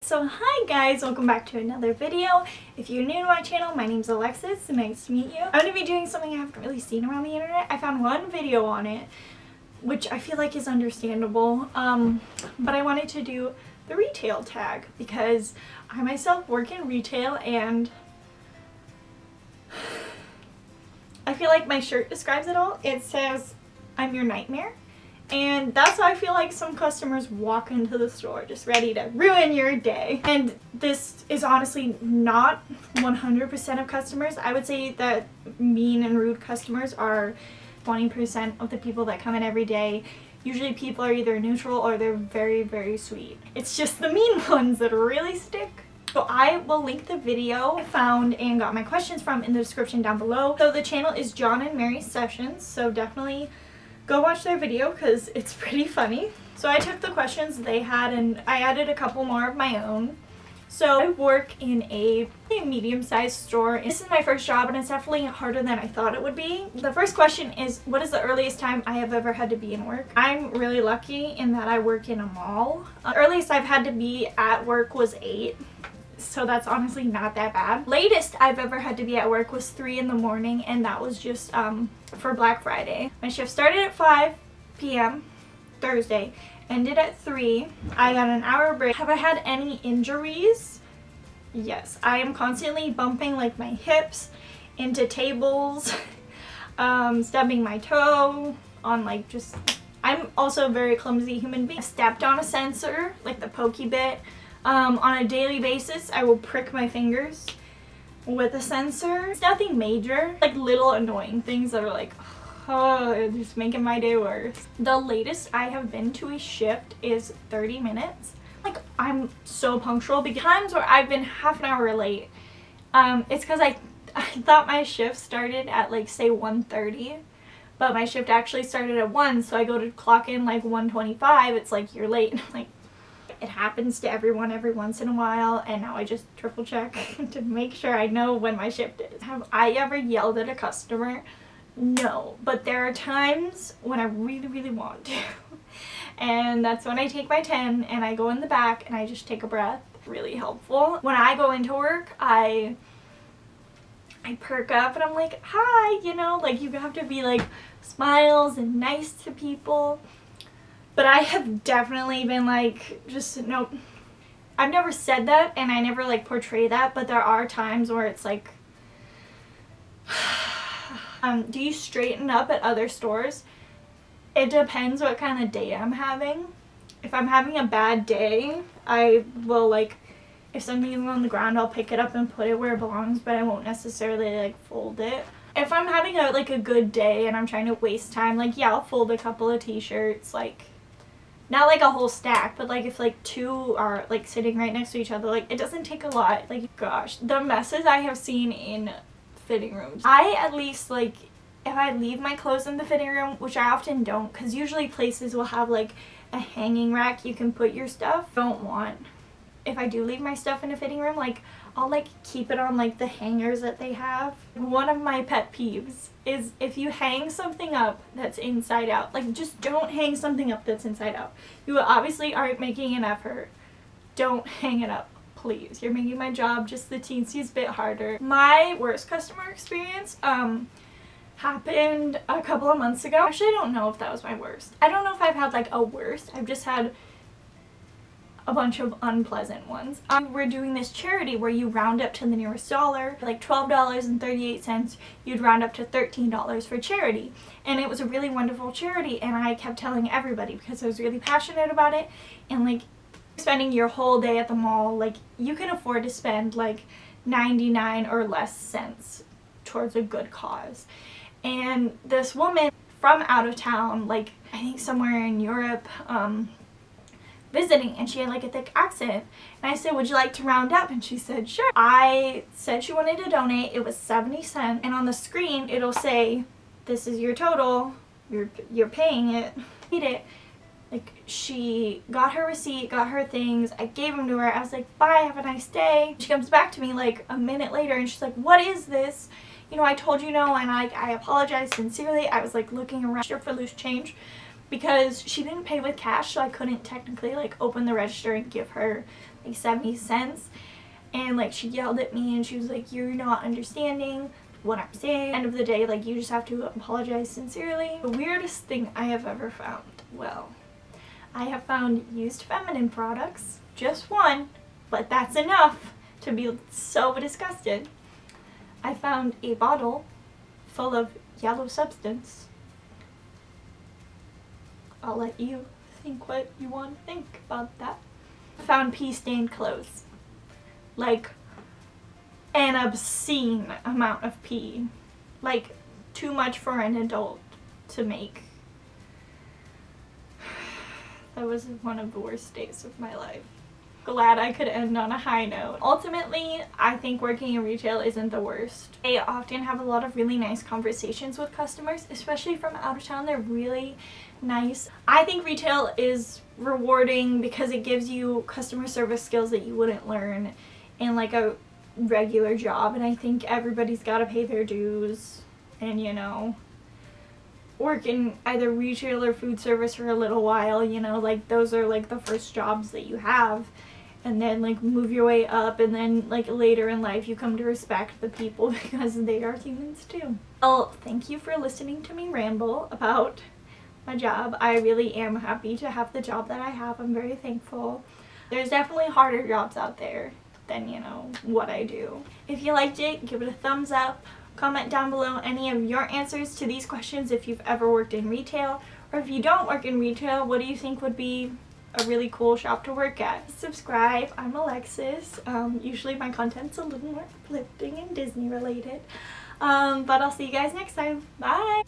So hi guys, welcome back to another video. If you're new to my channel, my name's Alexis, nice to meet you. I'm going to be doing something I haven't really seen around the internet. I found one video on it, which I feel like is understandable, but I wanted to do the retail tag because I myself work in retail and I feel like my shirt describes it all. It says, "I'm your nightmare." And that's how I feel like some customers walk into the store just ready to ruin your day. And this is honestly not 100% of customers. I would say that mean and rude customers are 20% of the people that come in every day. Usually people are either neutral or they're very, very sweet. It's just the mean ones that really stick. So I will link the video I found and got my questions from in the description down below. So the channel is John and Mary Sessions, so definitely go watch their video because it's pretty funny. So I took the questions they had and I added a couple more of my own. So I work in a medium-sized store. This is my first job and it's definitely harder than I thought it would be. The first question is, what is the earliest time I have ever had to be in work? I'm really lucky in that I work in a mall. The earliest I've had to be at work was 8. So that's honestly not that bad. Latest I've ever had to be at work was 3 in the morning, and that was just for Black Friday. My shift started at 5 p.m. Thursday, ended at 3. I got an hour break. Have I had any injuries? Yes. I am constantly bumping like my hips into tables, stubbing my toe on like just... I'm also a very clumsy human being. I stepped on a sensor, like the pokey bit. On a daily basis, I will prick my fingers with a sensor. It's nothing major, like little annoying things that are like, oh, just making my day worse. The latest I have been to a shift is 30 minutes. Like, I'm so punctual because times where I've been half an hour late, it's because I thought my shift started at like say 1:30, but my shift actually started at 1, so I go to clock in like 1:25. It's like, you're late. I'm like, it happens to everyone every once in a while, and now I just triple check to make sure I know when my shift is. Have I ever yelled at a customer? No, but there are times when I really, really want to. And that's when I take my 10 and I go in the back and I just take a breath. Really helpful. When I go into work, I perk up and I'm like, hi, you know, like you have to be like smiles and nice to people. But I have definitely been like, just nope. I've never said that and I never like portray that, but there are times where it's like, do you straighten up at other stores? It depends what kind of day I'm having. If I'm having a bad day, I will like, if something is on the ground, I'll pick it up and put it where it belongs, but I won't necessarily like fold it. If I'm having a good day and I'm trying to waste time, like yeah, I'll fold a couple of t-shirts, like not like a whole stack, but like if like 2 are like sitting right next to each other, like it doesn't take a lot. Like gosh, the messes I have seen in fitting rooms. I at least like, if I leave my clothes in the fitting room, which I often don't, because usually places will have like a hanging rack you can put your stuff. Don't want. If I do leave my stuff in a fitting room, like I'll like keep it on like the hangers that they have. One of my pet peeves is if you hang something up that's inside out, like just don't hang something up that's inside out. You obviously aren't making an effort. Don't hang it up, please. You're making my job just the teensiest bit harder. My worst customer experience happened a couple of months ago. Actually, I don't know if that was my worst. I don't know if I've had like a worst. I've just had a bunch of unpleasant ones. We're doing this charity where you round up to the nearest dollar, like $12.38, you'd round up to $13 for charity. And it was a really wonderful charity, and I kept telling everybody because I was really passionate about it. And like spending your whole day at the mall, like you can afford to spend like 99 or less cents towards a good cause. And this woman from out of town, like I think somewhere in Europe, visiting, and she had like a thick accent, and I said, would you like to round up? And she said sure. I said she wanted to donate. It was 70 cents, and on the screen it'll say, this is your total, you're paying it. Read it. Like, she got her receipt, got her things, I gave them to her. I was like, bye, have a nice day. She comes back to me like a minute later and she's like, what is this? You know, I told you no, and I apologize sincerely. I was like looking around for loose change because she didn't pay with cash, so I couldn't technically like open the register and give her like 70 cents. And like she yelled at me and she was like, you're not understanding what I'm saying. End of the day, like you just have to apologize sincerely. The weirdest thing I have ever found, well, I have found used feminine products, just one, but that's enough to be so disgusted. I found a bottle full of yellow substance. I'll let you think what you want to think about that. I found pee-stained clothes. Like an obscene amount of pee. Like too much for an adult to make. That was one of the worst days of my life. Glad I could end on a high note. Ultimately, I think working in retail isn't the worst. I often have a lot of really nice conversations with customers, especially from out of town. They're really nice. I think retail is rewarding because it gives you customer service skills that you wouldn't learn in like a regular job, and I think everybody's got to pay their dues and, you know, work in either retail or food service for a little while, you know, like those are like the first jobs that you have, and then like move your way up, and then like later in life you come to respect the people because they are humans too. Well, thank you for listening to me ramble about my job. I really am happy to have the job that I have. I'm very thankful. There's definitely harder jobs out there than, you know, what I do. If you liked it, give it a thumbs up. Comment down below any of your answers to these questions if you've ever worked in retail, or if you don't work in retail, what do you think would be a really cool shop to work at? Subscribe. I'm Alexis. Usually my content's a little more uplifting and Disney related. But I'll see you guys next time. Bye!